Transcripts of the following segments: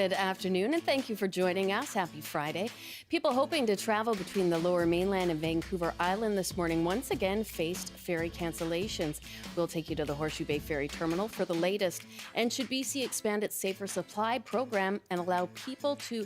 Good afternoon, and thank you for joining us. Happy Friday. People hoping to travel between the Lower Mainland and Vancouver Island this morning once again faced ferry cancellations. We'll take you to the Horseshoe Bay Ferry Terminal for the latest. And should BC expand its Safer Supply program and allow people to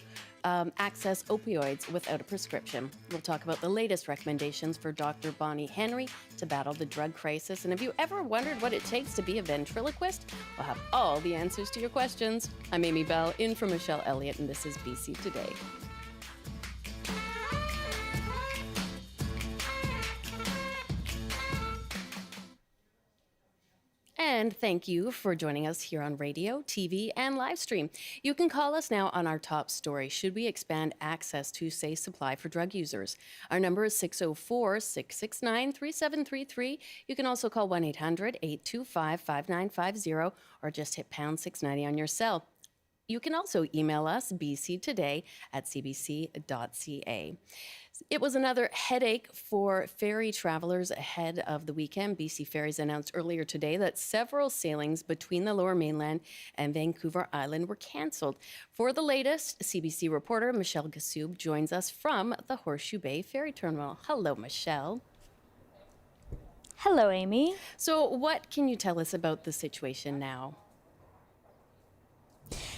access opioids without a prescription? We'll talk about the latest recommendations for Dr. Bonnie Henry to battle the drug crisis. And have you ever wondered what it takes to be a ventriloquist? We'll have all the answers to your questions. I'm Amy Bell, in for Michelle Elliott, and this is BC Today. And thank you for joining us here on radio, TV, and live stream. You can call us now on our top story. Should we expand access to safe supply for drug users? Our number is 604-669-3733. You can also call 1-800-825-5950 or just hit pound 690 on your cell. You can also email us bctoday@cbc.ca. It was another headache for ferry travelers ahead of the weekend. BC Ferries announced earlier today that several sailings between the Lower Mainland and Vancouver Island were canceled. For the latest, CBC reporter Michelle Gassoub joins us from the Horseshoe Bay Ferry Terminal. Hello, Michelle. Hello, Amy. So what can you tell us about the situation now?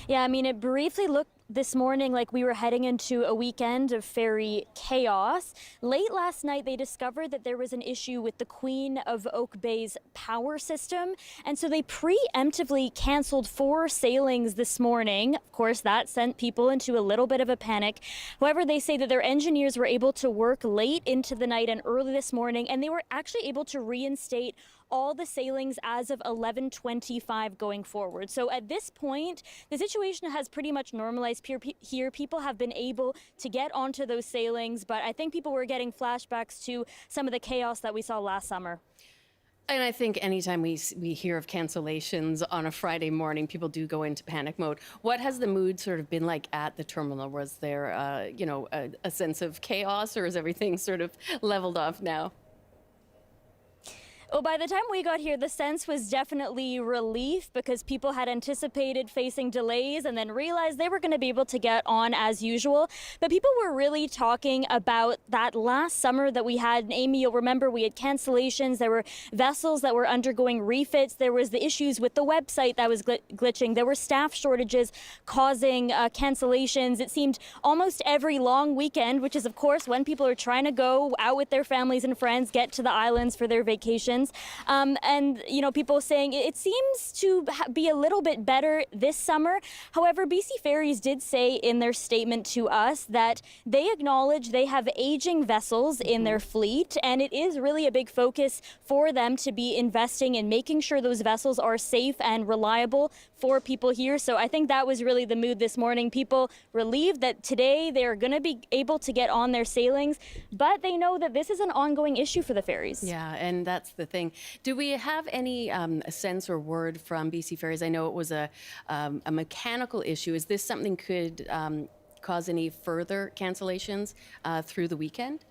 Yeah, I mean, it briefly looked this morning like we were heading into a weekend of ferry chaos. Late last night, they discovered that there was an issue with the Queen of Oak Bay's power system, and so they preemptively canceled 4 sailings this morning. Of course, that sent people into a little bit of a panic. However, they say that their engineers were able to work late into the night and early this morning, and they were actually able to reinstate all the sailings as of 11:25 going forward. So at this point, the situation has pretty much normalized here. People have been able to get onto those sailings, but I think people were getting flashbacks to some of the chaos that we saw last summer. And I think anytime we hear of cancellations on a Friday morning, people do go into panic mode. What has the mood sort of been like at the terminal? Was there, a sense of chaos, or is everything sort of leveled off now? Well, by the time we got here, the sense was definitely relief because people had anticipated facing delays and then realized they were going to be able to get on as usual. But people were really talking about that last summer that we had. And Amy, you'll remember we had cancellations. There were vessels that were undergoing refits. There was the issues with the website that was glitching. There were staff shortages causing cancellations. It seemed almost every long weekend, which is, of course, when people are trying to go out with their families and friends, get to the islands for their vacations. And, people saying it seems to be a little bit better this summer. However, BC Ferries did say in their statement to us that they acknowledge they have aging vessels in their fleet, and it is really a big focus for them to be investing in making sure those vessels are safe and reliable for people here. So I think that was really the mood this morning. People relieved that today they're going to be able to get on their sailings, but they know that this is an ongoing issue for the ferries. Yeah, and that's the thing. Do we have any sense or word from BC Ferries? I know it was a mechanical issue. Is this something could cause any further cancellations through the weekend?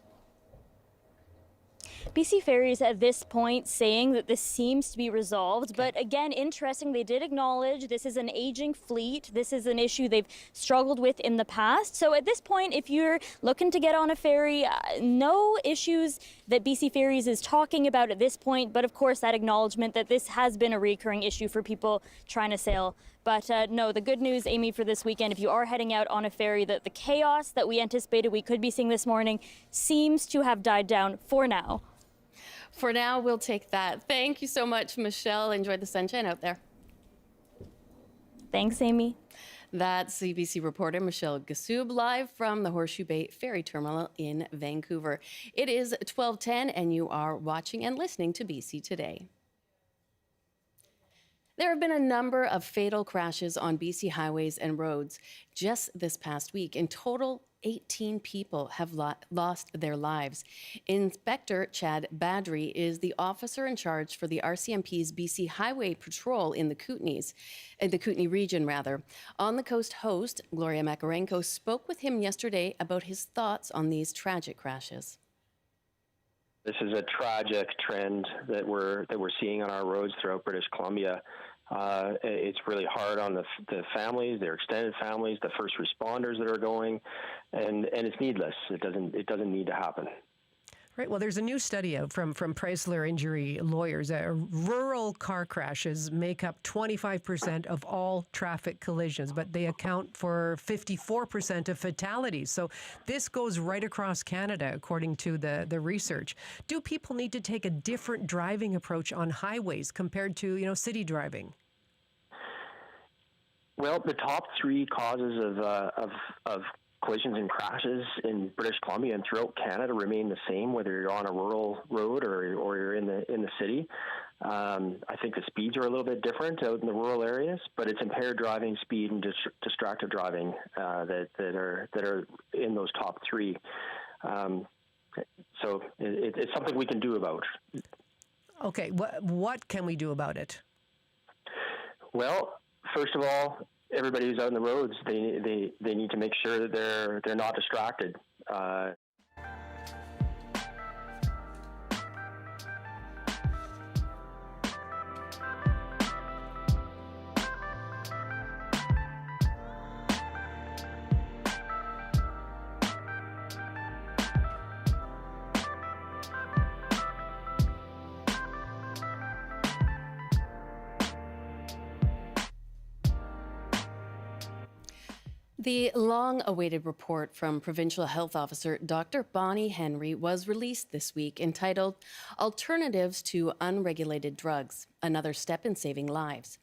BC Ferries at this point saying that this seems to be resolved. But again, interesting, they did acknowledge this is an aging fleet. This is an issue they've struggled with in the past. So at this point, if you're looking to get on a ferry, no issues that BC Ferries is talking about at this point. But of course, that acknowledgement that this has been a recurring issue for people trying to sail. But no, the good news, Amy, for this weekend, if you are heading out on a ferry, that the chaos that we anticipated we could be seeing this morning seems to have died down for now. For now, we'll take that. Thank you so much, Michelle. Enjoy the sunshine out there. Thanks, Amy. That's CBC reporter Michelle Gassoub live from the Horseshoe Bay Ferry Terminal in Vancouver. It is 12:10 and you are watching and listening to BC Today. There have been a number of fatal crashes on BC highways and roads just this past week. In total, 18 people have lost their lives. Inspector Chad Badry is the officer in charge for the RCMP's BC Highway Patrol in the Kootenays, in the Kootenay region, rather. On the Coast host, Gloria Makarenko, spoke with him yesterday about his thoughts on these tragic crashes. This is a tragic trend that we're seeing on our roads throughout British Columbia. It's really hard on the families, their extended families, the first responders that are going, and it's needless. It doesn't need to happen. Right. Well, there's a new study out from Chrysler Injury Lawyers. Rural car crashes make up 25% of all traffic collisions, but they account for 54% of fatalities. So this goes right across Canada, according to the research. Do people need to take a different driving approach on highways compared to, city driving? Well, the top three causes of collisions and crashes in British Columbia and throughout Canada remain the same, whether you're on a rural road or you're in the city. I think the speeds are a little bit different out in the rural areas, but it's impaired driving, speed, and distracted driving that are in those top three. So it's something we can do about. Okay, what can we do about it? Well, first of all, everybody who's out on the roads, they need to make sure that they're not distracted. The long-awaited report from Provincial Health Officer Dr. Bonnie Henry was released this week, entitled Alternatives to Unregulated Drugs, Another Step in Saving Lives.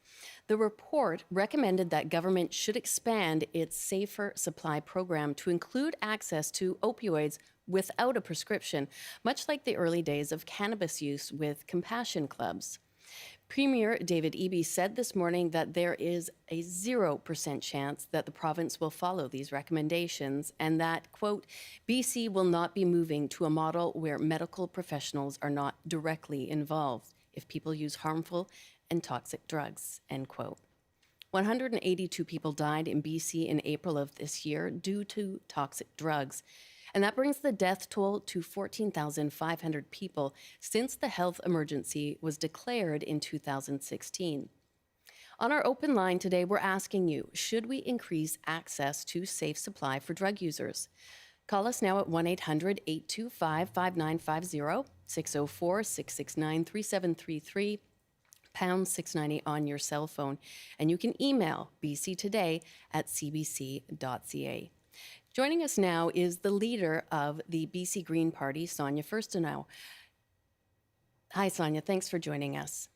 The report recommended that government should expand its safer supply program to include access to opioids without a prescription, much like the early days of cannabis use with compassion clubs. Premier David Eby said this morning that there is a 0% chance that the province will follow these recommendations and that, quote, BC will not be moving to a model where medical professionals are not directly involved if people use harmful and toxic drugs, end quote. 182 people died in BC in April of this year due to toxic drugs. And that brings the death toll to 14,500 people since the health emergency was declared in 2016. On our open line today, we're asking you, should we increase access to safe supply for drug users? Call us now at 1-800-825-5950, 604-669-3733, pound 690 on your cell phone. And you can email bctoday@cbc.ca. Joining us now is the leader of the BC Green Party, Sonia Furstenau. Hi, Sonia. Thanks for joining us.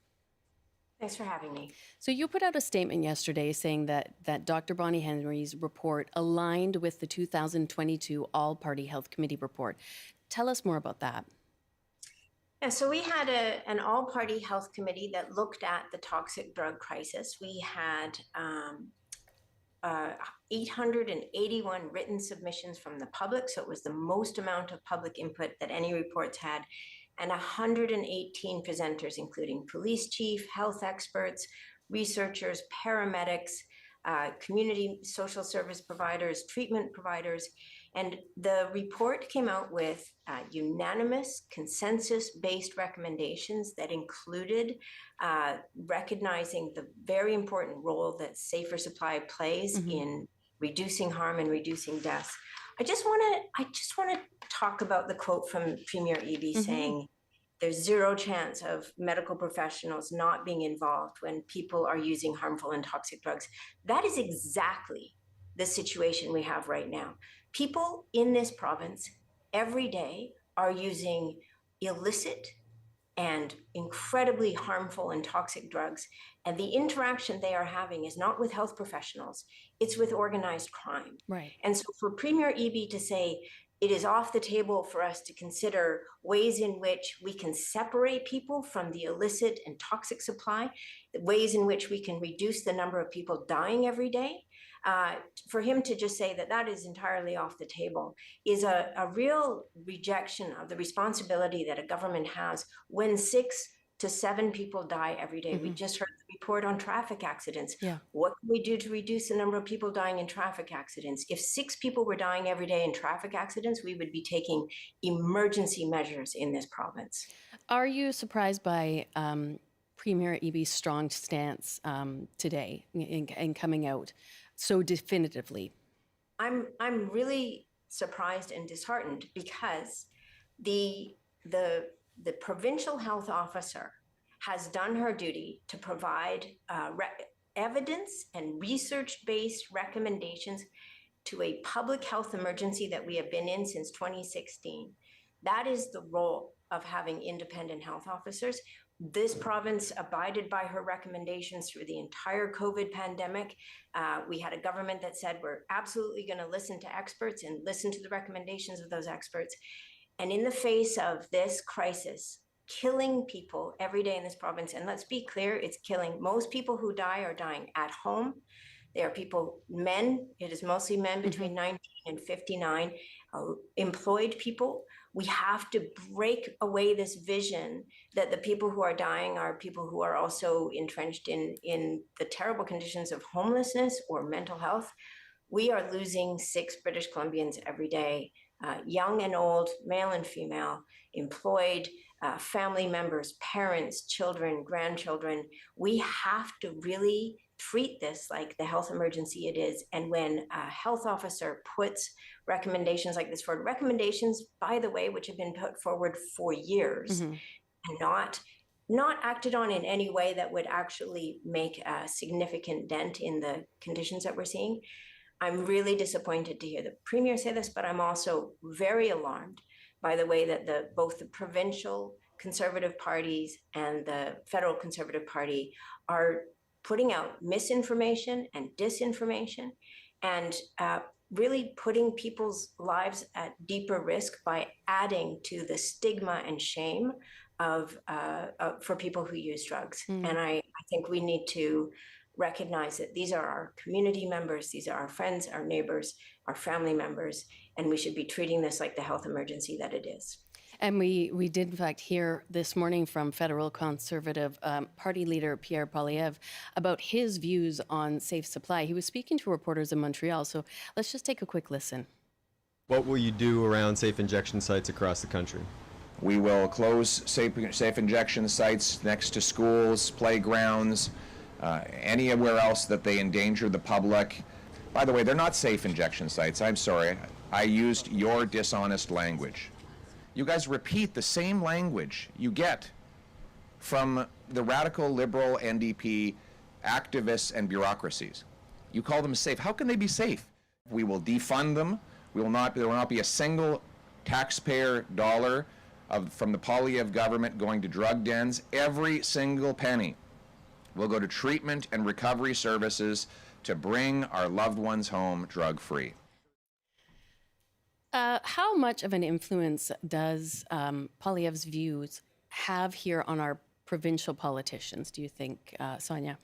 Thanks for having me. So you put out a statement yesterday saying that Dr. Bonnie Henry's report aligned with the 2022 All-Party Health Committee report. Tell us more about that. Yeah, so we had an all-party health committee that looked at the toxic drug crisis. We had 881 written submissions from the public, so it was the most amount of public input that any reports had, and 118 presenters, including police chief, health experts, researchers, paramedics, community social service providers, treatment providers. And the report came out with unanimous, consensus-based recommendations that included recognizing the very important role that safer supply plays in reducing harm and reducing deaths. I just want to talk about the quote from Premier Eby saying there's zero chance of medical professionals not being involved when people are using harmful and toxic drugs. That is exactly the situation we have right now. People in this province every day are using illicit and incredibly harmful and toxic drugs. And the interaction they are having is not with health professionals, it's with organized crime. Right. And so for Premier Eby to say, it is off the table for us to consider ways in which we can separate people from the illicit and toxic supply, ways in which we can reduce the number of people dying every day. For him to just say that that is entirely off the table is a real rejection of the responsibility that a government has when 6 to 7 people die every day. We just heard the report on traffic accidents. Yeah. What can we do to reduce the number of people dying in traffic accidents? If 6 people were dying every day in traffic accidents, we would be taking emergency measures in this province. Are you surprised by Premier Eby's strong stance today in coming out so definitively? I'm really surprised and disheartened because the provincial health officer has done her duty to provide evidence and research-based recommendations to a public health emergency that we have been in since 2016. That is the role of having independent health officers. This province abided by her recommendations through the entire COVID pandemic. We had a government that said we're absolutely going to listen to experts and listen to the recommendations of those experts. And in the face of this crisis, killing people every day in this province, and let's be clear, it's killing. Most people who die are dying at home. They are people, men, it is mostly men between 19 and 59, employed people. We have to break away this vision that the people who are dying are people who are also entrenched in the terrible conditions of homelessness or mental health. We are losing 6 British Columbians every day, young and old, male and female, employed, family members, parents, children, grandchildren. We have to really treat this like the health emergency it is. And when a health officer puts recommendations like this forward, recommendations, by the way, which have been put forward for years, and not acted on in any way that would actually make a significant dent in the conditions that we're seeing, I'm really disappointed to hear the Premier say this, but I'm also very alarmed by the way that both the provincial Conservative parties and the federal Conservative Party are putting out misinformation and disinformation and really putting people's lives at deeper risk by adding to the stigma and shame for people who use drugs. And I think we need to recognize that these are our community members, these are our friends, our neighbors, our family members, and we should be treating this like the health emergency that it is. And we did, in fact, hear this morning from federal Conservative Party leader Pierre Poilievre about his views on safe supply. He was speaking to reporters in Montreal, so let's just take a quick listen. What will you do around safe injection sites across the country? We will close safe injection sites next to schools, playgrounds, anywhere else that they endanger the public. By the way, they're not safe injection sites. I'm sorry. I used your dishonest language. You guys repeat the same language you get from the radical liberal NDP activists and bureaucracies. You call them safe. How can they be safe? We will defund them. There will not be a single taxpayer dollar from the Poilievre government going to drug dens. Every single penny will go to treatment and recovery services to bring our loved ones home drug-free. How much of an influence does Poilievre's views have here on our provincial politicians, do you think, Sonia?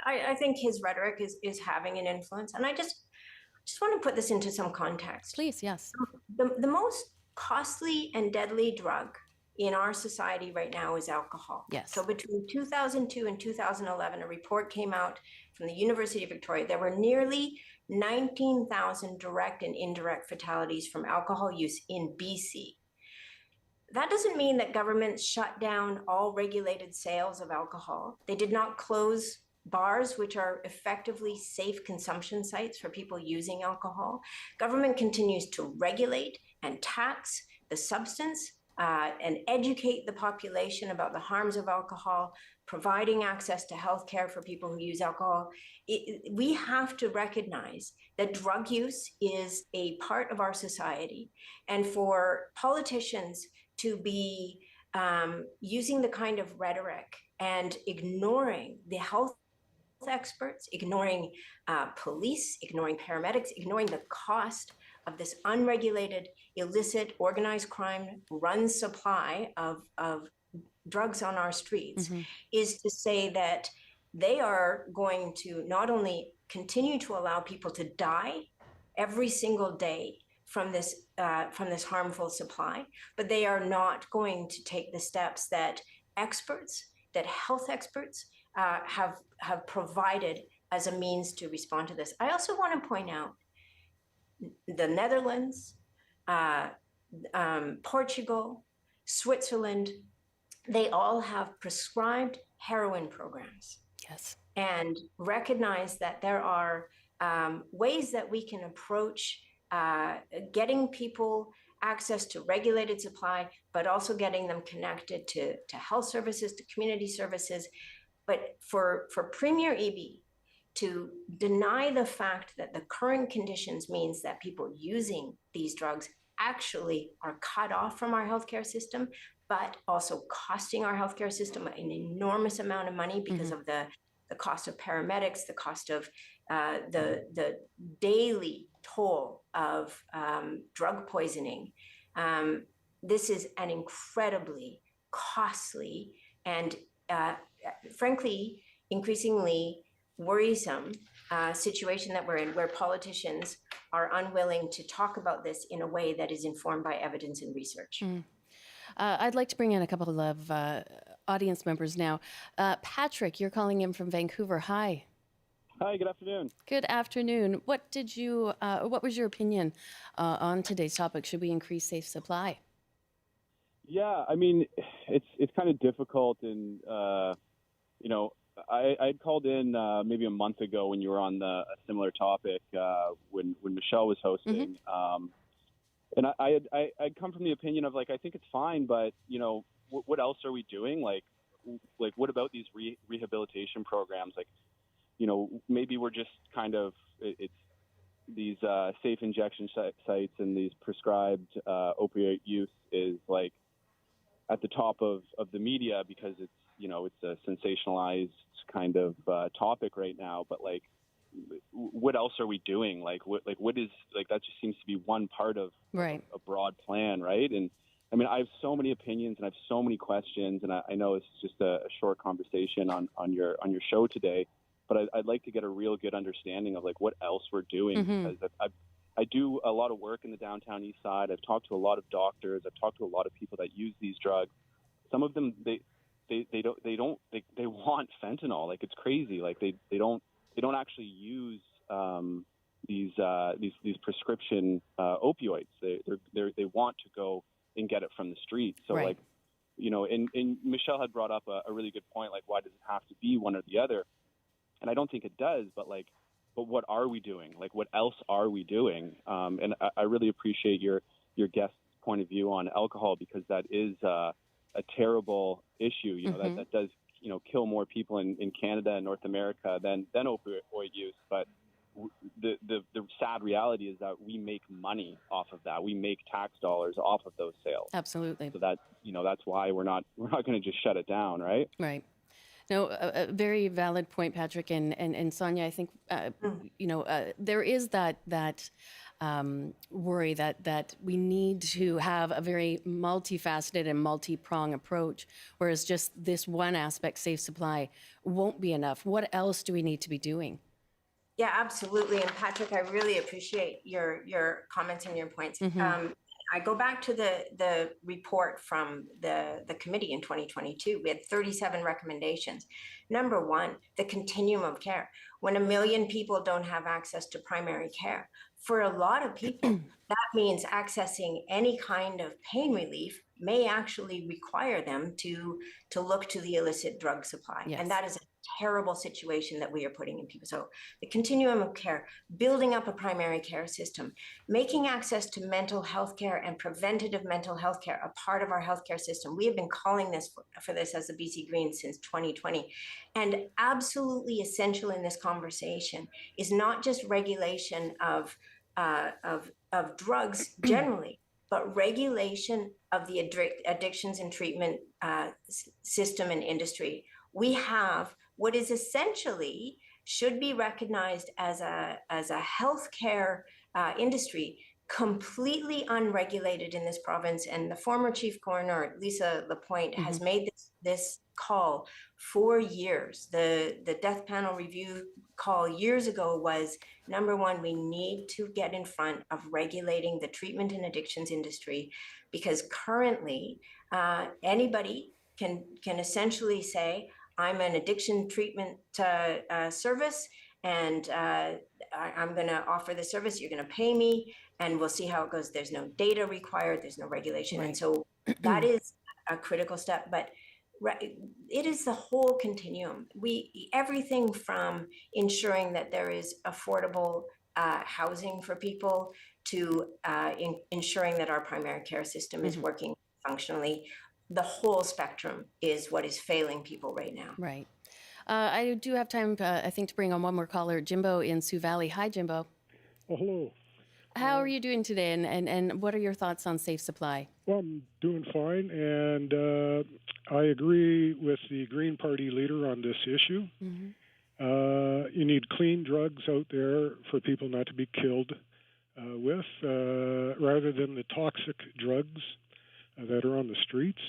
I think his rhetoric is having an influence. And I just want to put this into some context. Please, yes. The most costly and deadly drug in our society right now is alcohol. Yes. So between 2002 and 2011, a report came out from the University of Victoria. There were nearly 19,000 direct and indirect fatalities from alcohol use in BC. That doesn't mean that governments shut down all regulated sales of alcohol. They did not close bars, which are effectively safe consumption sites for people using alcohol. Government continues to regulate and tax the substance and educate the population about the harms of alcohol, providing access to health care for people who use alcohol. We have to recognize that drug use is a part of our society, and for politicians to be using the kind of rhetoric and ignoring the health experts, ignoring police, ignoring paramedics, ignoring the cost of this unregulated, illicit, organized crime run supply of drugs on our streets, is to say that they are going to not only continue to allow people to die every single day from this harmful supply, but they are not going to take the steps that health experts have provided as a means to respond to this. I also want to point out the Netherlands, Portugal, Switzerland, they all have prescribed heroin programs. Yes. And recognize that there are ways that we can approach getting people access to regulated supply, but also getting them connected to health services, to community services. But for Premier EB to deny the fact that the current conditions means that people using these drugs actually are cut off from our healthcare system, but also costing our healthcare system an enormous amount of money because of the cost of paramedics, the cost of the daily toll of drug poisoning. This is an incredibly costly and frankly, increasingly worrisome situation that we're in, where politicians are unwilling to talk about this in a way that is informed by evidence and research. I'd like to bring in a couple of audience members now. Patrick, you're calling in from Vancouver. Hi. Hi, good afternoon. Good afternoon. What was your opinion on today's topic? Should we increase safe supply? Yeah, I mean, it's kind of difficult, and I'd called in maybe a month ago when you were on a similar topic when Michelle was hosting, and I'd come from the opinion of like, I think it's fine, but what else are we doing? Like what about these rehabilitation programs? Like, maybe we're just kind of it's these safe injection sites and these prescribed opioid use is like at the top of the media because it's it's a sensationalized kind of topic right now. But like, what else are we doing? Like what is like that just seems to be one part of right. a broad plan, right? And I mean, I have so many opinions and I have so many questions, and I know it's just a short conversation on your show today, but I'd like to get a real good understanding of like what else we're doing, because I do a lot of work in the downtown east side. I've talked to a lot of doctors. I've talked to a lot of people that use these drugs. Some of them they want fentanyl. Like, it's crazy. Like they don't actually use these prescription opioids. They want to go and get it from the street. So right. like, and Michelle had brought up a really good point. Like, why does it have to be one or the other? And I don't think it does, but what are we doing? Like, what else are we doing? And I really appreciate your guest's point of view on alcohol, because that is a terrible issue. That does, kill more people in Canada and North America than opioid use. But the sad reality is that we make money off of that. We make tax dollars off of those sales. Absolutely. So that, that's why we're not going to just shut it down, right? Right. No, a very valid point, Patrick, and Sonia. I think there is that worry that we need to have a very multifaceted and multi-prong approach, whereas just this one aspect, safe supply, won't be enough. What else do we need to be doing? Yeah, absolutely. And Patrick, I really appreciate your comments and your points. I go back to the report from the committee in 2022. We had 37 recommendations. Number one, the continuum of care. When 1 million people don't have access to primary care, for a lot of people, that means accessing any kind of pain relief may actually require them to look to the illicit drug supply. Yes. And that is a terrible situation that we are putting in people. So the continuum of care, building up a primary care system, making access to mental health care and preventative mental health care a part of our healthcare system. We have been calling this for this as the BC Greens since 2020. And absolutely essential in this conversation is not just regulation of drugs generally, but regulation of the addictions and treatment system and industry. We have what is essentially should be recognized as a healthcare industry, completely unregulated in this province. And the former chief coroner, Lisa Lapointe, has made this call for years. The death panel review call years ago was, number one, we need to get in front of regulating the treatment and addictions industry, because currently anybody can essentially say, I'm an addiction treatment service, and I'm going to offer the service. You're going to pay me, and we'll see how it goes. There's no data required. There's no regulation. Right. And so that is a critical step. But right, it is the whole continuum. Everything from ensuring that there is affordable housing for people to ensuring that our primary care system is working functionally. The whole spectrum is what is failing people right now. Right. I do have time, I think, to bring on one more caller, Jimbo in Sioux Valley. Hi, Jimbo. Oh, hello. How are you doing today, and what are your thoughts on safe supply? Well, I'm doing fine, and I agree with the Green Party leader on this issue. You need clean drugs out there for people not to be killed with, rather than the toxic drugs that are on the streets.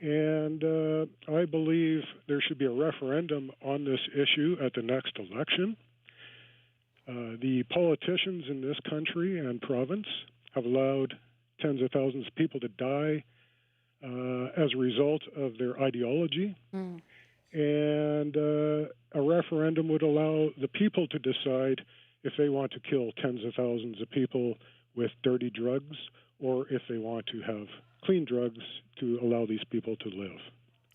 And I believe there should be a referendum on this issue at the next election. The politicians in this country and province have allowed tens of thousands of people to die as a result of their ideology. And a referendum would allow the people to decide if they want to kill tens of thousands of people with dirty drugs or if they want to have clean drugs to allow these people to live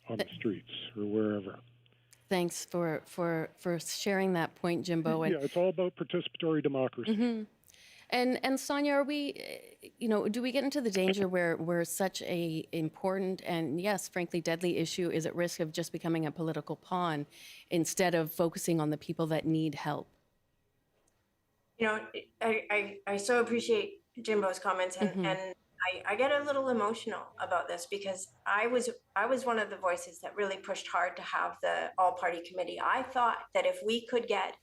on the streets or wherever. Thanks for sharing that point, Jimbo. Yeah, it's all about participatory democracy. And Sonia, are we, do we get into the danger where such a important and, yes, frankly, deadly issue is at risk of just becoming a political pawn instead of focusing on the people that need help? I so appreciate Jimbo's comments, and I get a little emotional about this because I was one of the voices that really pushed hard to have the all-party committee. I thought that if we could get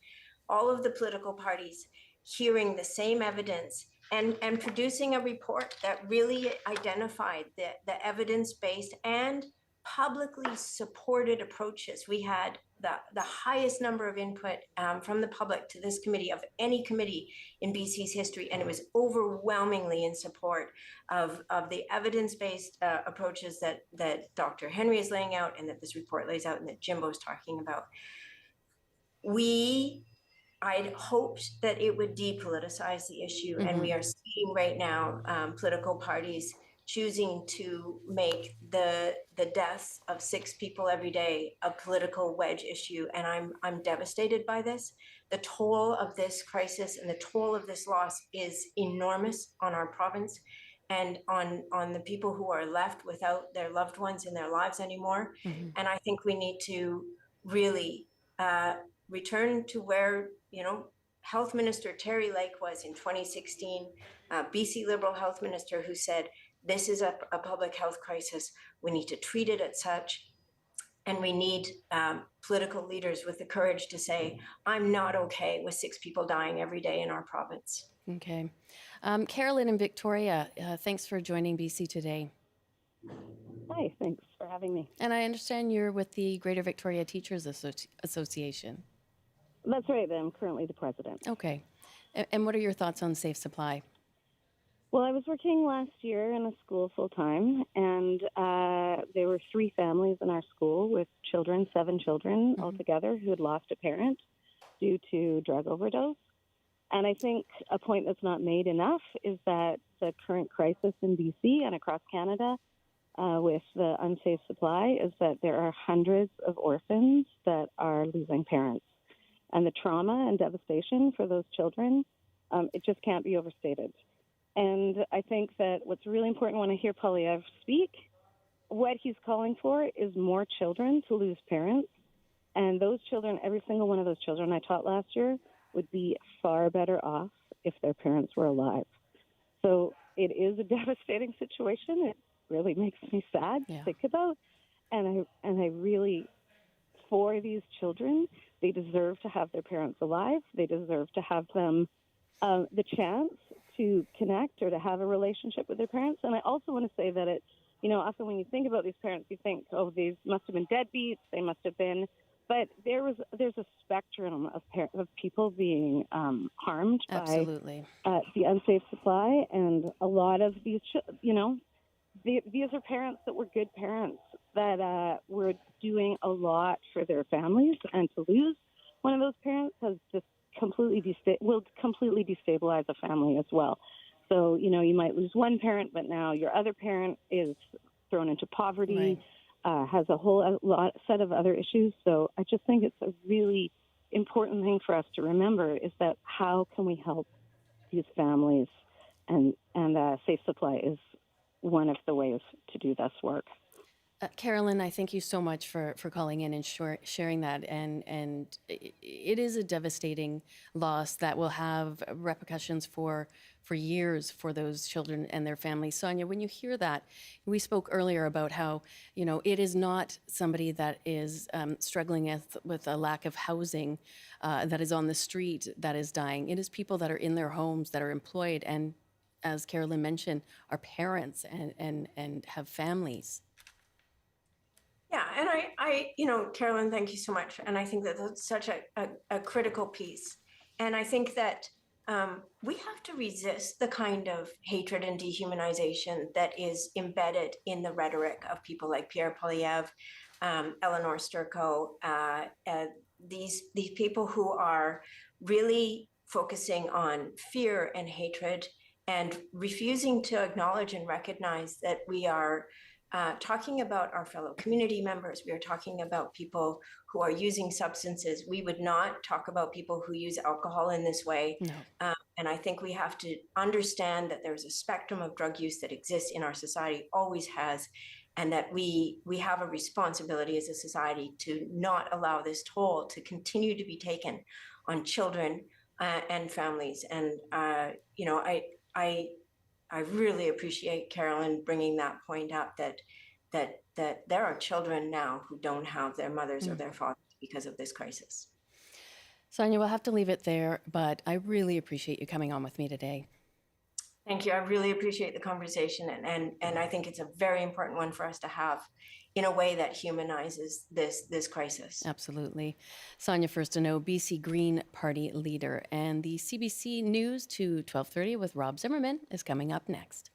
all of the political parties hearing the same evidence and producing a report that really identified the evidence-based and publicly supported approaches. We had the highest number of input from the public to this committee of any committee in BC's history, and it was overwhelmingly in support of the evidence-based approaches that Dr. Henry is laying out and that this report lays out and that Jimbo's talking about. I'd hoped that it would depoliticize the issue, and we are seeing right now political parties choosing to make the deaths of 6 people every day a political wedge issue, and I'm devastated by this. The toll of this crisis and the toll of this loss is enormous on our province and on the people who are left without their loved ones in their lives anymore. And I think we need to really return to where Health Minister Terry Lake was in 2016, BC Liberal Health Minister, who said, this is a public health crisis. We need to treat it as such. And we need political leaders with the courage to say, I'm not okay with 6 people dying every day in our province. Okay. Carolyn in Victoria, thanks for joining BC today. Hi, thanks for having me. And I understand you're with the Greater Victoria Teachers Association. That's right. I'm currently the president. Okay. And what are your thoughts on safe supply? Well, I was working last year in a school full-time, and there were 3 families in our school with children, 7 children altogether, who had lost a parent due to drug overdose. And I think a point that's not made enough is that the current crisis in BC and across Canada with the unsafe supply is that there are hundreds of orphans that are losing parents. And the trauma and devastation for those children, it just can't be overstated. And I think that what's really important when I hear Poilievre speak, what he's calling for is more children to lose parents. And those children, every single one of those children I taught last year, would be far better off if their parents were alive. So it is a devastating situation. It really makes me sad to think about. And I really, for these children, they deserve to have their parents alive. They deserve to have them the chance to connect or to have a relationship with their parents. And I also want to say that it, often when you think about these parents, you think, oh, these must have been deadbeats. They must have been. But there's a spectrum of people being harmed Absolutely. by the unsafe supply, and a lot of these, these are parents that were good parents that were doing a lot for their families, and to lose one of those parents has just will completely destabilize a family as well. So you might lose one parent, but now your other parent is thrown into poverty. Right. has a whole set of other issues. So I just think it's a really important thing for us to remember is that how can we help these families, and Safe Supply is one of the ways to do this work. Carolyn, I thank you so much for calling in and sharing that. And it is a devastating loss that will have repercussions for years for those children and their families. Sonia, when you hear that, we spoke earlier about how, it is not somebody that is struggling with a lack of housing that is on the street that is dying. It is people that are in their homes, that are employed, and as Carolyn mentioned, are parents and have families. Yeah, and I Carolyn, thank you so much. And I think that that's such a critical piece. And I think that we have to resist the kind of hatred and dehumanization that is embedded in the rhetoric of people like Pierre Poilievre, Eleanor Sturko, these people who are really focusing on fear and hatred and refusing to acknowledge and recognize that we are talking about our fellow community members. We are talking about people who are using substances. We would not talk about people who use alcohol in this way. No. And I think we have to understand that there's a spectrum of drug use that exists in our society, always has, and that we have a responsibility as a society to not allow this toll to continue to be taken on children and families. And I really appreciate Carolyn bringing that point up that there are children now who don't have their mothers or their fathers because of this crisis. Sonia, we'll have to leave it there, but I really appreciate you coming on with me today. Thank you. I really appreciate the conversation, and I think it's a very important one for us to have in a way that humanizes this crisis. Absolutely. Sonia Furstenau, BC Green Party leader, and the CBC News to 12:30 with Rob Zimmerman is coming up next.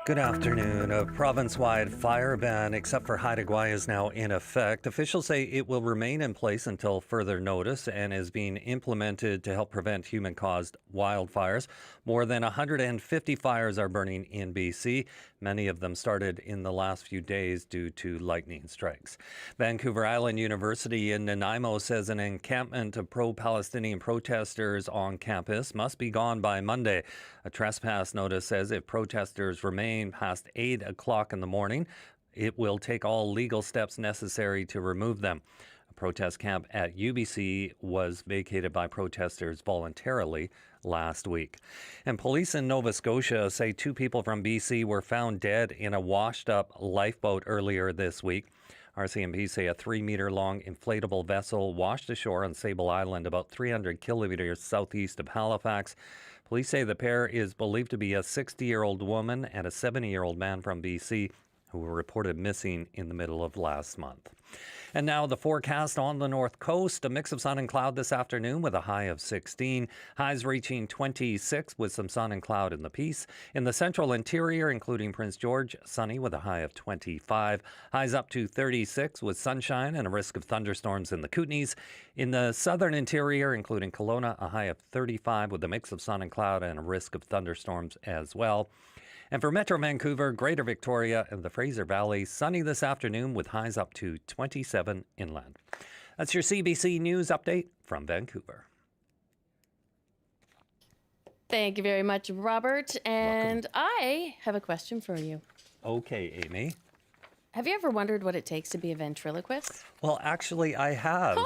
Good afternoon. A province-wide fire ban, except for Haida Gwaii, is now in effect. Officials say it will remain in place until further notice and is being implemented to help prevent human-caused wildfires. More than 150 fires are burning in BC. Many of them started in the last few days due to lightning strikes. Vancouver Island University in Nanaimo says an encampment of pro-Palestinian protesters on campus must be gone by Monday. A trespass notice says if protesters remain past 8 o'clock in the morning, it will take all legal steps necessary to remove them. A protest camp at UBC was vacated by protesters voluntarily last week. And police in Nova Scotia say 2 people from BC were found dead in a washed-up lifeboat earlier this week. RCMP say a 3-meter-long inflatable vessel washed ashore on Sable Island about 300 kilometers southeast of Halifax. Police say the pair is believed to be a 60-year-old woman and a 70-year-old man from BC who were reported missing in the middle of last month. And now the forecast on the north coast. A mix of sun and cloud this afternoon with a high of 16. Highs reaching 26 with some sun and cloud in the Peace. In the central interior, including Prince George, sunny with a high of 25. Highs up to 36 with sunshine and a risk of thunderstorms in the Kootenays. In the southern interior, including Kelowna, a high of 35 with a mix of sun and cloud and a risk of thunderstorms as well. And for Metro Vancouver, Greater Victoria, and the Fraser Valley, sunny this afternoon with highs up to 27 inland. That's your CBC News update from Vancouver. Thank you very much, Robert. And I have a question for you. Okay, Amy. Have you ever wondered what it takes to be a ventriloquist? Well, actually, I have.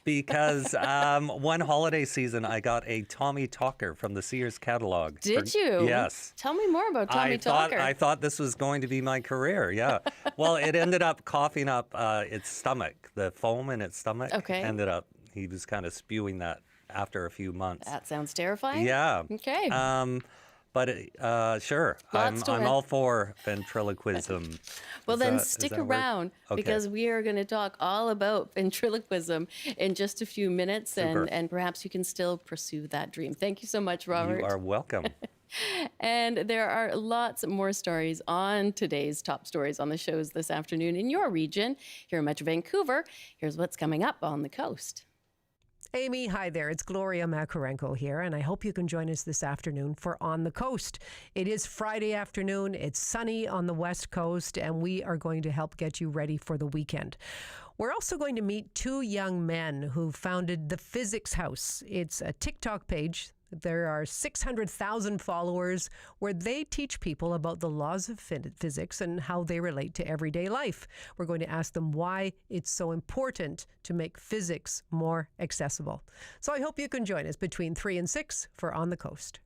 Because one holiday season, I got a Tommy Talker from the Sears catalog. Did you? Yes. Tell me more about Tommy Talker. I thought this was going to be my career, yeah. Well, it ended up coughing up its stomach. The foam in its stomach ended up, he was kind of spewing that after a few months. That sounds terrifying. Yeah. Okay. But sure, I'm all for ventriloquism. Well, then stick around because we are going to talk all about ventriloquism in just a few minutes, and perhaps you can still pursue that dream. Thank you so much, Robert. You are welcome. And there are lots more stories on today's top stories on the shows this afternoon in your region. Here in Metro Vancouver, here's what's coming up on the coast. Amy, hi there. It's Gloria Makarenko here, and I hope you can join us this afternoon for On the Coast. It is Friday afternoon. It's sunny on the West Coast, and we are going to help get you ready for the weekend. We're also going to meet two young men who founded the Physics House. It's a TikTok page. There are 600,000 followers where they teach people about the laws of physics and how they relate to everyday life. We're going to ask them why it's so important to make physics more accessible. So I hope you can join us between 3 and 6 for On the Coast.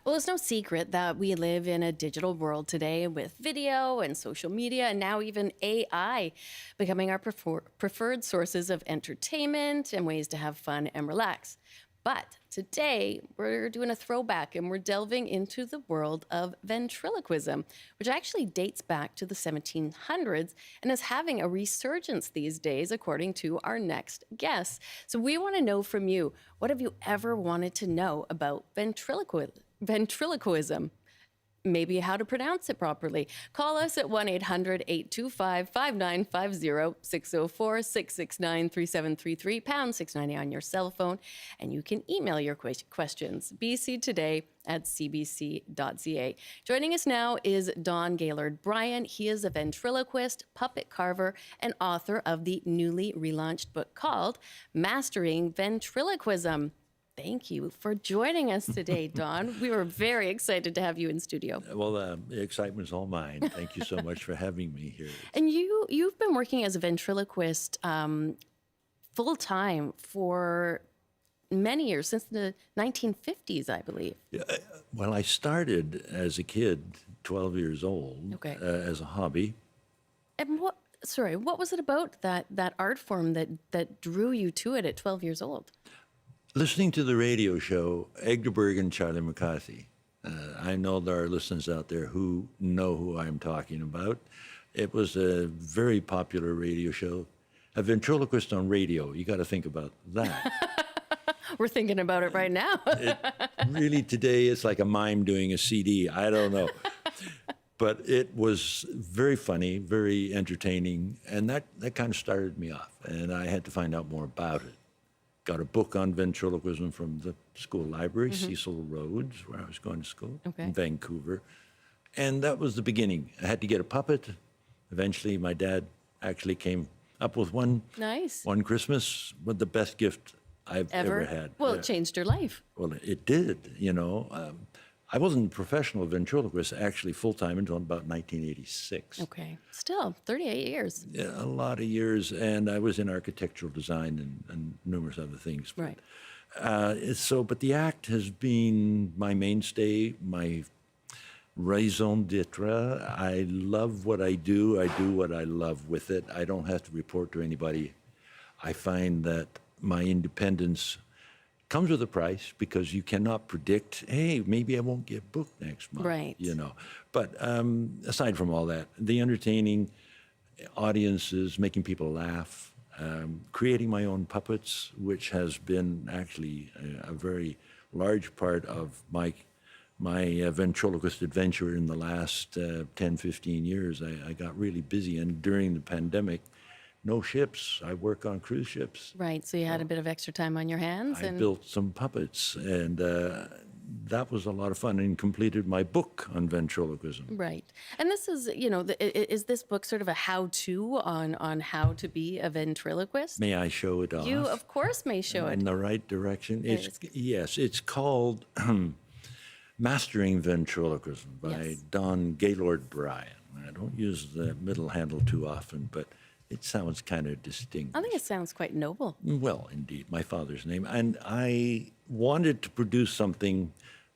Well, it's no secret that we live in a digital world today with video and social media and now even AI becoming our preferred sources of entertainment and ways to have fun and relax. But today we're doing a throwback and we're delving into the world of ventriloquism, which actually dates back to the 1700s and is having a resurgence these days, according to our next guest. So we want to know from you, what have you ever wanted to know about ventriloquism? Maybe how to pronounce it properly. Call us at 1-800-825-5950, 604-669-3733, pound 690 on your cell phone. And you can email your questions, bctoday@cbc.ca. Joining us now is Don Bryan. He is a ventriloquist, puppet carver, and author of the newly relaunched book called Mastering Ventriloquism. Thank you for joining us today, Don. We were very excited to have you in studio. Well, the excitement's all mine. Thank you so much for having me here. And you've been working as a ventriloquist full-time for many years, since the 1950s, I believe. Yeah, well, I started as a kid, 12 years old, as a hobby. And what was it about that art form that drew you to it at 12 years old? Listening to the radio show, Egderberg and Charlie McCarthy. I know there are listeners out there who know who I'm talking about. It was a very popular radio show. A ventriloquist on radio, you got to think about that. We're thinking about it right now. Really, today, it's like a mime doing a CD. I don't know. But it was very funny, very entertaining, and that kind of started me off. And I had to find out more about it. Got a book on ventriloquism from the school library, Cecil Rhodes, where I was going to school, in Vancouver. And that was the beginning. I had to get a puppet. Eventually, my dad actually came up with one Christmas with the best gift I've ever had. Well, it changed your life. Well, it did, you know. I wasn't a professional ventriloquist actually full-time until about 1986. Okay. Still, 38 years. Yeah, a lot of years. And I was in architectural design and numerous other things. Right. But the act has been my mainstay, my raison d'etre. I love what I do. I do what I love with it. I don't have to report to anybody. I find that my independence comes with a price because you cannot predict, hey, maybe I won't get booked next month. Right. You know. But aside from all that, the entertaining audiences, making people laugh, creating my own puppets, which has been actually a very large part of my ventriloquist adventure in the last 10, 15 years. I got really busy, and during the pandemic, no ships. I work on cruise ships. Right, so you had a bit of extra time on your hands. I built some puppets, and that was a lot of fun, and completed my book on ventriloquism. Right, and this is, is this book sort of a how-to on how to be a ventriloquist? May I show it off? You, of course, may show it. In the right direction? Yes, it's called Mastering Ventriloquism by Don Bryan. I don't use the middle handle too often, but it sounds kind of distinct. I think it sounds quite noble. Well, indeed, my father's name. And I wanted to produce something,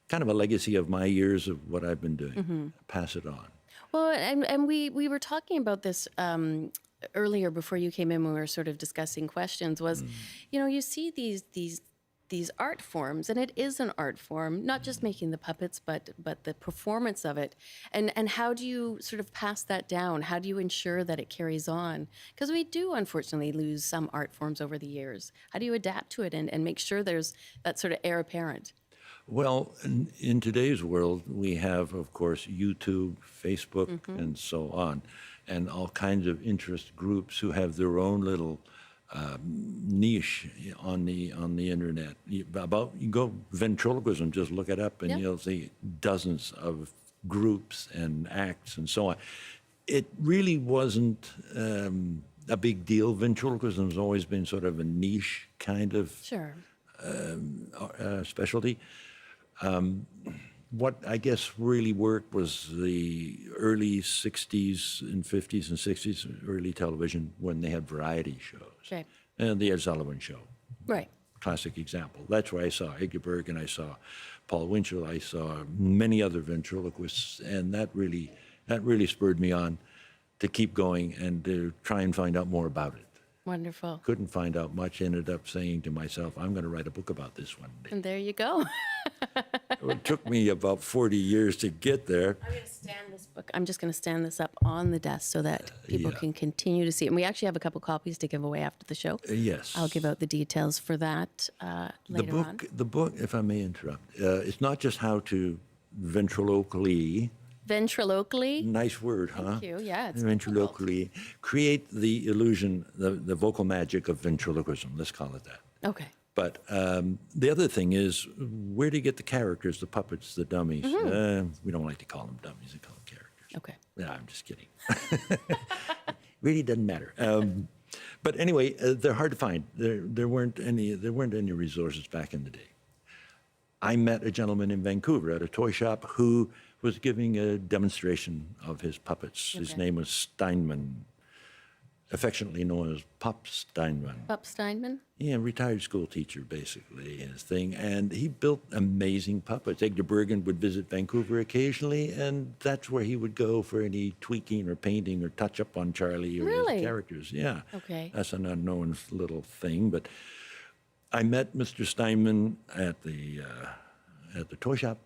kind of a legacy of my years of what I've been doing, pass it on. Well, and we were talking about this earlier before you came in when we were sort of discussing questions was, you see these art forms, and it is an art form, not just making the puppets, but the performance of it. And how do you sort of pass that down? How do you ensure that it carries on? Because we do unfortunately lose some art forms over the years. How do you adapt to it and make sure there's that sort of heir apparent? Well, in today's world, we have, of course, YouTube, Facebook, and so on, and all kinds of interest groups who have their own little niche on the internet. You go ventriloquism, just look it up, and you'll see dozens of groups and acts and so on. It really wasn't a big deal. Ventriloquism has always been sort of a niche kind of specialty. What I guess really worked was the early 60s and 50s and 60s, early television, when they had variety shows. Okay. And the Ed Sullivan Show. Right. Classic example. That's where I saw Eggeberg, and I saw Paul Winchell, I saw many other ventriloquists, and that really spurred me on to keep going and to try and find out more about it. Wonderful. Couldn't find out much, ended up saying to myself, I'm going to write a book about this one day. And there you go. It took me about 40 years to get there. I'm going to stand this book. I'm just going to stand this up on the desk so that people can continue to see it. And we actually have a couple copies to give away after the show. Yes. I'll give out the details for that later on. The book, if I may interrupt, it's not just how to ventriloquially. Ventriloquially? Nice word, huh? Thank you. Yeah, it's ventriloquially. Create the illusion, the vocal magic of ventriloquism. Let's call it that. Okay. But the other thing is, where do you get the characters, the puppets, the dummies? We don't like to call them dummies, we call them characters. Okay. No, I'm just kidding. Really doesn't matter. But anyway, they're hard to find. There weren't any resources back in the day. I met a gentleman in Vancouver at a toy shop who was giving a demonstration of his puppets. His name was Steinman, affectionately known as Pop Steinman. Pop Steinman? Yeah, retired school teacher, basically, his thing. And he built amazing puppets. Eggeberg would visit Vancouver occasionally, and that's where he would go for any tweaking or painting or touch-up on Charlie or his characters. Yeah. Okay. That's an unknown little thing. But I met Mr. Steinman at the toy shop.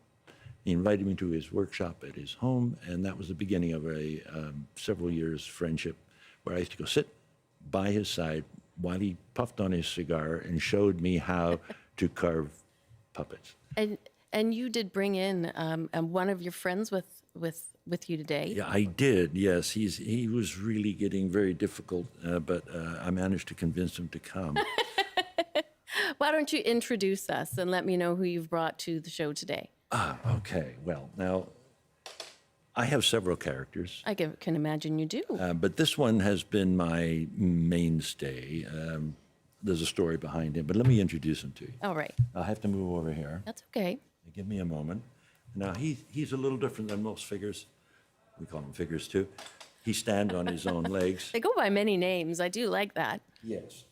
He invited me to his workshop at his home, and that was the beginning of a several years friendship, where I used to go sit by his side while he puffed on his cigar and showed me how to carve puppets. And you did bring in one of your friends with you today. Yeah, I did. Yes, he was really getting very difficult, but I managed to convince him to come. Why don't you introduce us and let me know who you've brought to the show today? Okay. Well, now, I have several characters. I can imagine you do. But this one has been my mainstay. There's a story behind him, but let me introduce him to you. All right. I'll have to move over here. That's okay. Give me a moment. Now, he's a little different than most figures. We call them figures, too. He stands on his own legs. They go by many names. I do like that. Yes.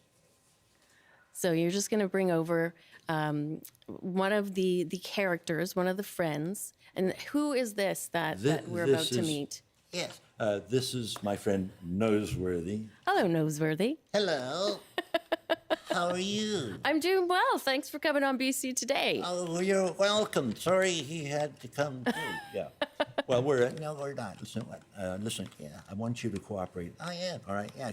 So you're just going to bring over one of the characters, one of the friends. And who is this that we're about to meet? Yes. This is my friend Noseworthy. Hello, Noseworthy. Hello. How are you? I'm doing well. Thanks for coming on BC Today. Oh, you're welcome. Sorry he had to come too. Yeah. Well, No, we're not. Listen. Yeah, I want you to cooperate. Oh, yeah. All right. Yeah.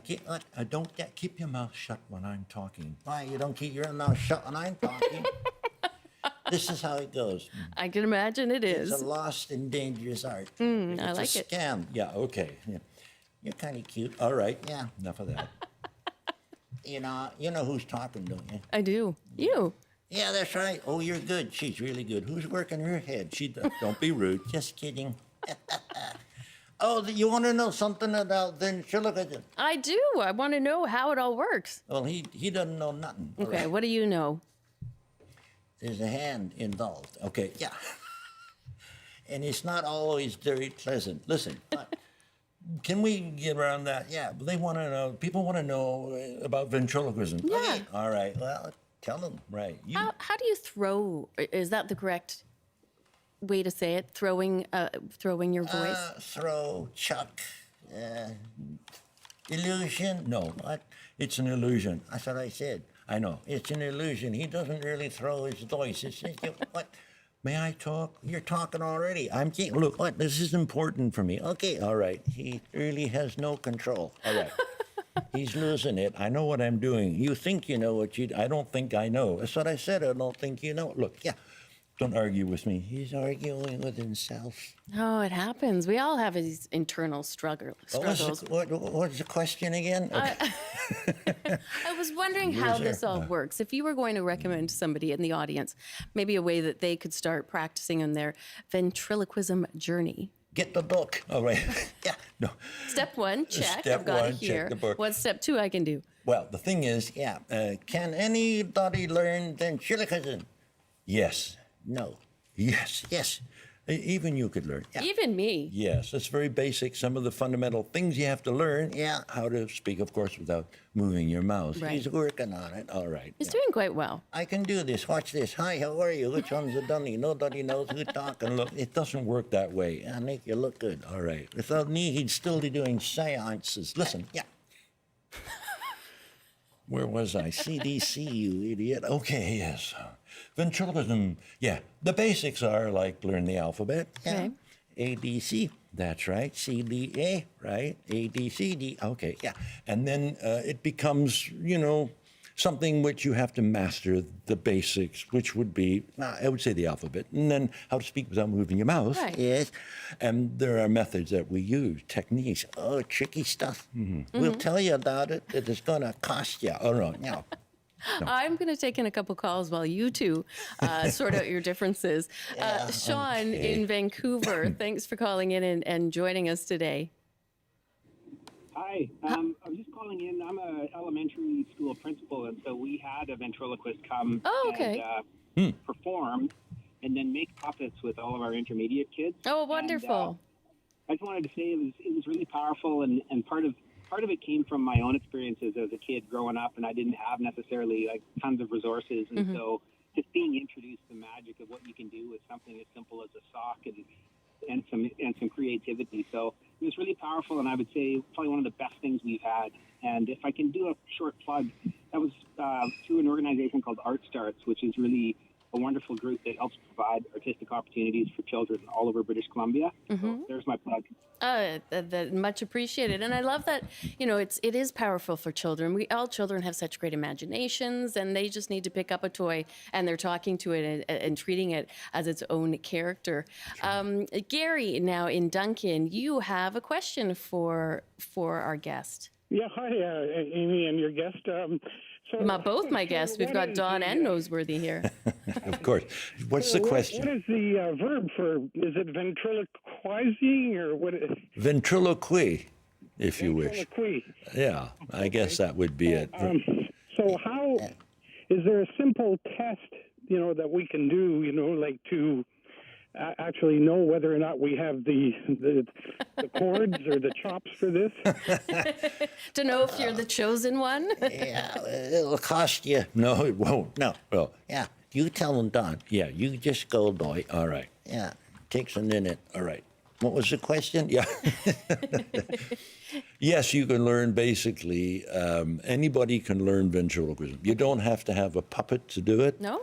keep your mouth shut when I'm talking. Why you don't keep your mouth shut when I'm talking? This is how it goes. I can imagine it is. It's a lost and dangerous art. I like it. It's a scam. Yeah. Okay. Yeah. You're kind of cute. All right. Yeah. Enough of that. You know who's talking, don't you? I do. You. Yeah, that's right. Oh, you're good. She's really good. Who's working her head? Don't be rude. Just kidding. Oh, you want to know something about ventriloquism? I do. I want to know how it all works. Well, he doesn't know nothing. Okay, right? What do you know? There's a hand involved. Okay, yeah. And it's not always very pleasant. Listen, can we get around that? Yeah, they want to know. People want to know about ventriloquism. Yeah. Okay. All right. Well, tell them. Right. How do you throw? Is that the correct way to say it? Throwing your voice? Throw, chuck, Illusion? No, what? It's an illusion. That's what I said. I know. It's an illusion. He doesn't really throw his voice. What? May I talk? You're talking already. Look, what? This is important for me. Okay, all right. He really has no control. All right. He's losing it. I know what I'm doing. You think you know what I don't think I know. That's what I said. I don't think you know. Look, yeah. Don't argue with me. He's arguing with himself. Oh, it happens. We all have these internal struggles. What was the question again? Okay. I was wondering how this all works. If you were going to recommend to somebody in the audience, maybe a way that they could start practicing in their ventriloquism journey. Get the book. All right. Yeah. No. Step 1, check. Step I've got one, it here. check the book. What's step 2 I can do? Well, the thing is, can anybody learn ventriloquism? Yes. No. Yes. Yes. Even you could learn. Yeah. Even me. Yes, it's very basic. Some of the fundamental things you have to learn. Yeah, how to speak, of course, without moving your mouth. Right. He's working on it. All right. He's doing quite well. I can do this. Watch this. Hi, how are you? Which one's a dummy? Nobody knows who's talking. Look, it doesn't work that way. I make you look good. All right. Without me, he'd still be doing seances. Listen, yeah. Where was I? CDC, you idiot. Okay, yes. Ventriloquism, yeah. The basics are like learn the alphabet. Yeah. Okay. ABC, that's right. CDA, right? ABCD, okay, yeah. And then it becomes, something which you have to master the basics, which would be, I would say the alphabet, and then how to speak without moving your mouth. Right. Yes. And there are methods that we use, techniques. Oh, tricky stuff. Mm-hmm. We'll tell you about it. It is going to cost you. Oh, no. No. I'm going to take in a couple calls while you two sort out your differences. Sean in Vancouver, thanks for calling in and joining us today. Hi, I was just calling in. I'm an elementary school principal, and so we had a ventriloquist come and perform and then make puppets with all of our intermediate kids. Oh, wonderful. And, I just wanted to say it was really powerful, and part of it came from my own experiences as a kid growing up, and I didn't have necessarily tons of resources, and so just being introduced to the magic of what you can do with something as simple as a sock and some creativity. So it was really powerful, and I would say probably one of the best things we've had. And if I can do a short plug, that was through an organization called Art Starts, which is really a wonderful group that helps provide artistic opportunities for children all over British Columbia. So there's my plug. Much appreciated. And I love that, it is powerful for children. All children have such great imaginations, and they just need to pick up a toy and they're talking to it and treating it as its own character. Gary, now in Duncan, you have a question for our guest. Yeah, hi, Amy and your guest. Both my guests. We've got Don and Noseworthy here. Of course. What's the question? What is the verb for? Is it ventriloquizing or what? Ventriloquy, if you wish. Yeah, I guess that would be it. So how is there a simple test, that we can do, to actually know whether or not we have the chords or the chops for this? To know if you're the chosen one? Yeah, it'll cost you. No, it won't. No. Well, yeah, you tell them, Don. Yeah, you just go, boy. All right. Yeah, takes a minute. All right. What was the question? Yeah. Yes, you can learn basically, anybody can learn ventriloquism. You don't have to have a puppet to do it. No?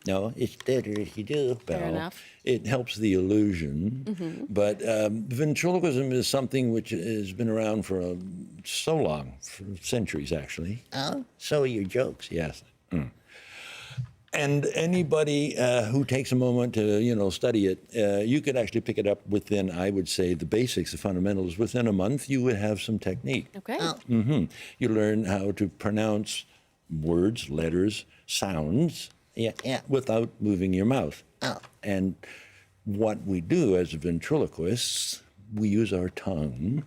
No, it's better if you do. Fair enough. It helps the illusion. But ventriloquism is something which has been around for so long, for centuries actually. Oh, so are your jokes. Yes. And anybody who takes a moment to, study it, you could actually pick it up within, I would say, the basics, the fundamentals. Within a month, you would have some technique. Okay. You learn how to pronounce words, letters, sounds, without moving your mouth. And what we do as ventriloquists, we use our tongue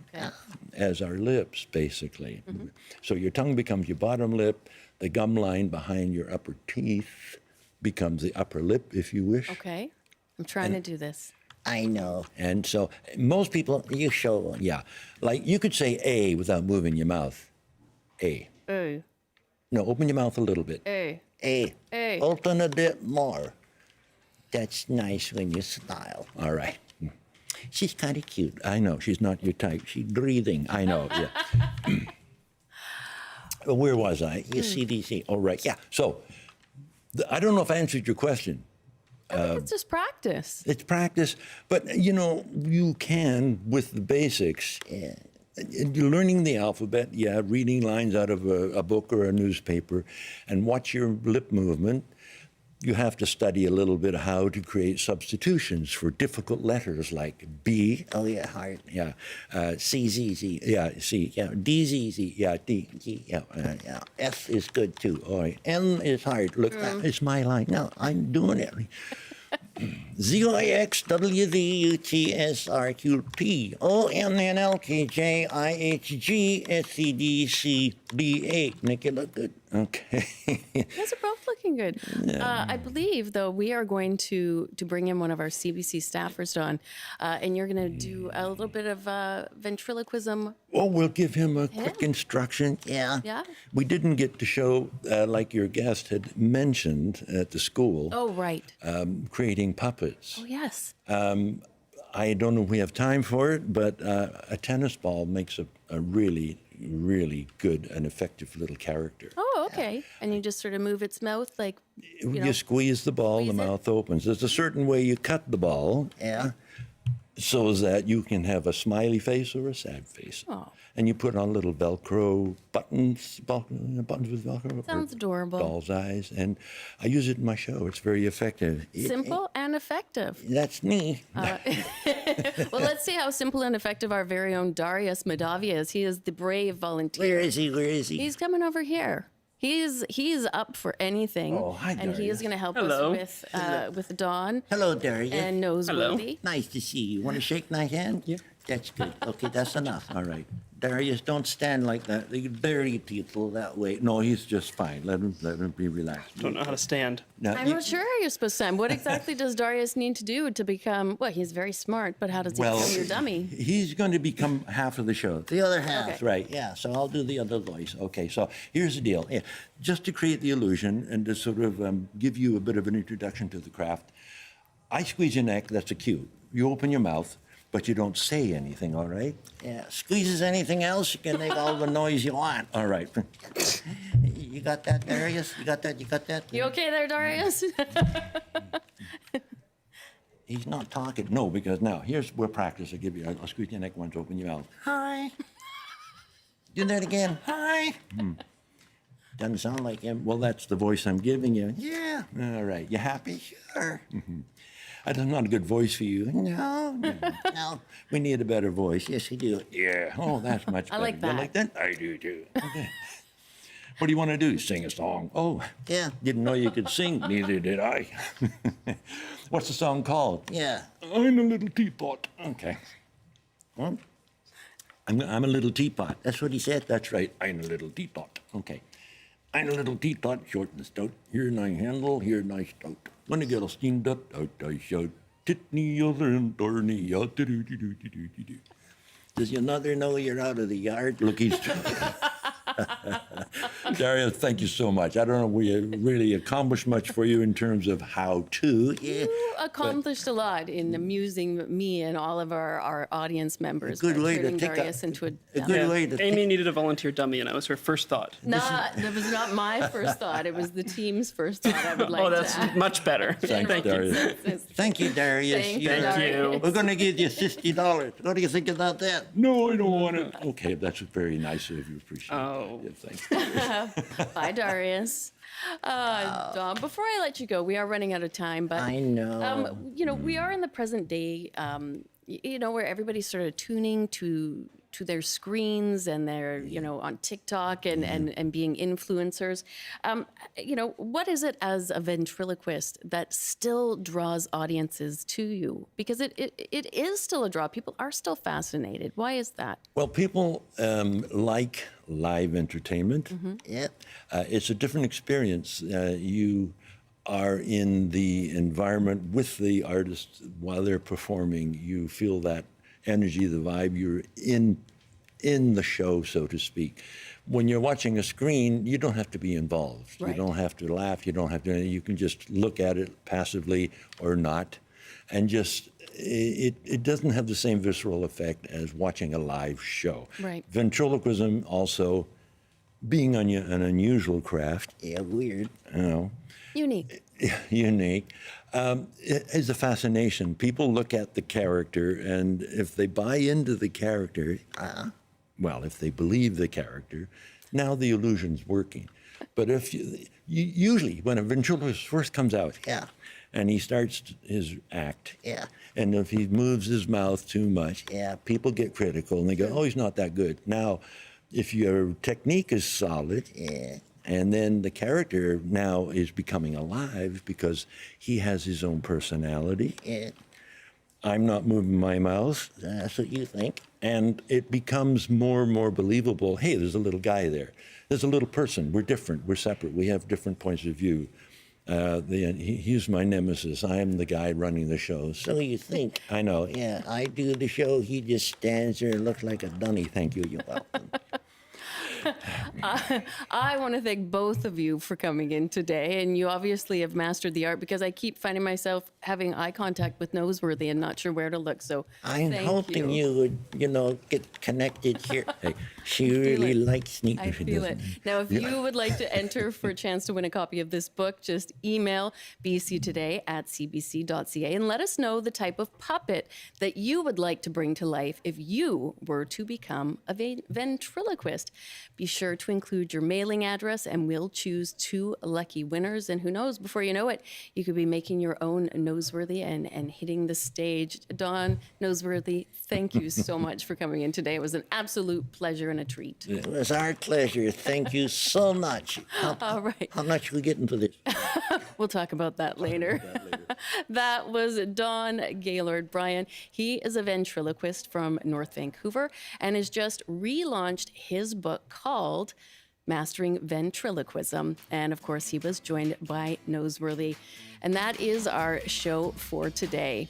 as our lips, basically. So your tongue becomes your bottom lip. The gum line behind your upper teeth becomes the upper lip, if you wish. Okay. I'm trying to do this. I know. And so most people, you show, like you could say A without moving your mouth. A. A. No, open your mouth a little bit. A. A. A. Open a bit more. That's nice when you smile. All right. She's kind of cute. I know. She's not your type. She's breathing. I know. Yeah. Where was I? CDC. Oh, right. Yeah. So I don't know if I answered your question. I think it's just practice. It's practice. But, you can, with the basics, you're learning the alphabet, reading lines out of a book or a newspaper, and watch your lip movement. You have to study a little bit how to create substitutions for difficult letters like B. Oh, yeah, hard. Yeah. C, Z, Z. Yeah, C. Yeah. D, Z, Z. Yeah, D, G. Yeah. Yeah. F is good, too. All right. N is hard. Look, that is my line. No, I'm doing it. ZOIXWVUTSRQTONNLKJIHGSCDCBA. Make it look good. Okay. You guys are both looking good. I believe, though, we are going to bring in one of our CBC staffers, Don, and you're going to do a little bit of ventriloquism. Oh, we'll give him a quick instruction. Yeah. Yeah. We didn't get to show, like your guest had mentioned at the school. Oh, right. Creating puppets. Oh, yes. I don't know if we have time for it, but a tennis ball makes a really, really good and effective little character. Oh, okay. And you just sort of move its mouth like, You squeeze the ball, the mouth opens. There's a certain way you cut the ball. Yeah. So that you can have a smiley face or a sad face. Oh. And you put on little Velcro buttons with Velcro. Sounds adorable. Doll's eyes. And I use it in my show. It's very effective. Simple and effective. That's me. Well, let's see how simple and effective our very own Darius Madavia is. He is the brave volunteer. Where is he? Where is he? He's coming over here. He's up for anything. Oh, hi, and he is Darius. going to help Hello. us with Dawn. Hello, Darius. And Noseworthy. Nice to see you. Want to shake my hand? Yeah. That's good. Okay, that's enough. All right. Darius, don't stand like that. You bury people that way. No, he's just fine. Let him be relaxed. Don't know how to stand. Now, I'm not sure how you're supposed to. What exactly does Darius need to do to become? Well, he's very smart, but how does he become your dummy? He's going to become half of the show. The other half, Okay. right? Yeah. So I'll do the other voice. Okay. So here's the deal. Yeah, just to create the illusion and to sort of give you a bit of an introduction to the craft, I squeeze your neck. That's a cue. You open your mouth, but you don't say anything. All right? Yeah. Squeezes anything else, you can make all the noise you want. All right. You got that, Darius? You got that? You got that? You okay there, Darius? He's not talking. No, because now, here's where practice. I'll squeeze your neck once, open your mouth. Hi. Do that again. Hi. Doesn't sound like him. Well, that's the voice I'm giving you. Yeah. All right. You happy? Sure. That's not a good voice for you. No. No. We need a better voice. Yes, you do. Yeah. Oh, that's much better. I like that. You like that? I do, too. Okay. What do you want to do? Sing a song? Oh, yeah. Didn't know you could sing. Neither did I. What's the song called? Yeah. I'm a little teapot. Okay. Well, I'm a little teapot. That's what he said? That's right. I'm a little teapot. Okay. I'm a little teapot, short and stout. Here my handle, here my stout. When I get a steam duck, out I shout. Titney other and dorney out. Does your mother know you're out of the yard? Look, he's... Darius, thank you so much. I don't know if we really accomplished much for you in terms of how to. Yeah, You accomplished a lot in amusing me and all of our audience members. good by way to turning take Darius into a good way to Amy needed a volunteer dummy, and that was her first thought. That was not my first thought. It was the team's first thought. I would like Oh, to that's add. much better. Thanks, Thank you. Darius. Thank you, Darius. Thank you. We're going to give you $60. What do you think about that? No, I don't want it. Okay, that's very nice of you. Appreciate it. Oh. Yeah, thanks. Bye, Darius. Dawn, before I let you go, we are running out of time, but I know. We are in the present day, where everybody's sort of tuning to their screens and they're, on TikTok and being influencers. What is it as a ventriloquist that still draws audiences to you? Because it is still a draw. People are still fascinated. Why is that? Well, people like live entertainment. Yep. It's a different experience. You are in the environment with the artist while they're performing. You feel that energy, the vibe. You're in the show, so to speak. When you're watching a screen, you don't have to be involved. Right. You don't have to laugh. You don't have to. You can just look at it passively or not. and just it doesn't have the same visceral effect as watching a live show. Right. Ventriloquism also being an unusual craft. Yeah, weird. You know. Unique. Unique. It is a fascination. People look at the character, and if they buy into the character, well, if they believe the character, now the illusion's working. But if you usually, when a ventriloquist first comes out, and he starts his act, and if he moves his mouth too much, people get critical, and they go, oh, he's not that good. Now, if your technique is solid, and then the character now is becoming alive because he has his own personality. I'm not moving my mouth. That's what you think. And it becomes more and more believable. Hey, there's a little guy there. There's a little person. We're different. We're separate. We have different points of view. He's my nemesis. I am the guy running the show. So you think. I know. Yeah, I do the show. He just stands there and looks like a dunny. Thank you. You're welcome. I want to thank both of you for coming in today, and you obviously have mastered the art, because I keep finding myself having eye contact with Noseworthy and not sure where to look. So I'm thank hoping you would, get connected here. Hey, she really likes me. I feel it. Now, if you would like to enter for a chance to win a copy of this book, just email bctoday@cbc.ca and let us know the type of puppet that you would like to bring to life if you were to become a ventriloquist. Be sure to include your mailing address, and we'll choose 2 lucky winners. And who knows, before you know it, you could be making your own Noseworthy and hitting the stage. Don Noseworthy, thank you so much for coming in today. It was an absolute pleasure and a treat. It was our pleasure. Thank you so much. All right. How much we get into this? We'll talk about that later. That was Don Gaylord Bryan. He is a ventriloquist from North Vancouver and has just relaunched his book called Mastering Ventriloquism. And of course, he was joined by Noseworthy. And that is our show for today.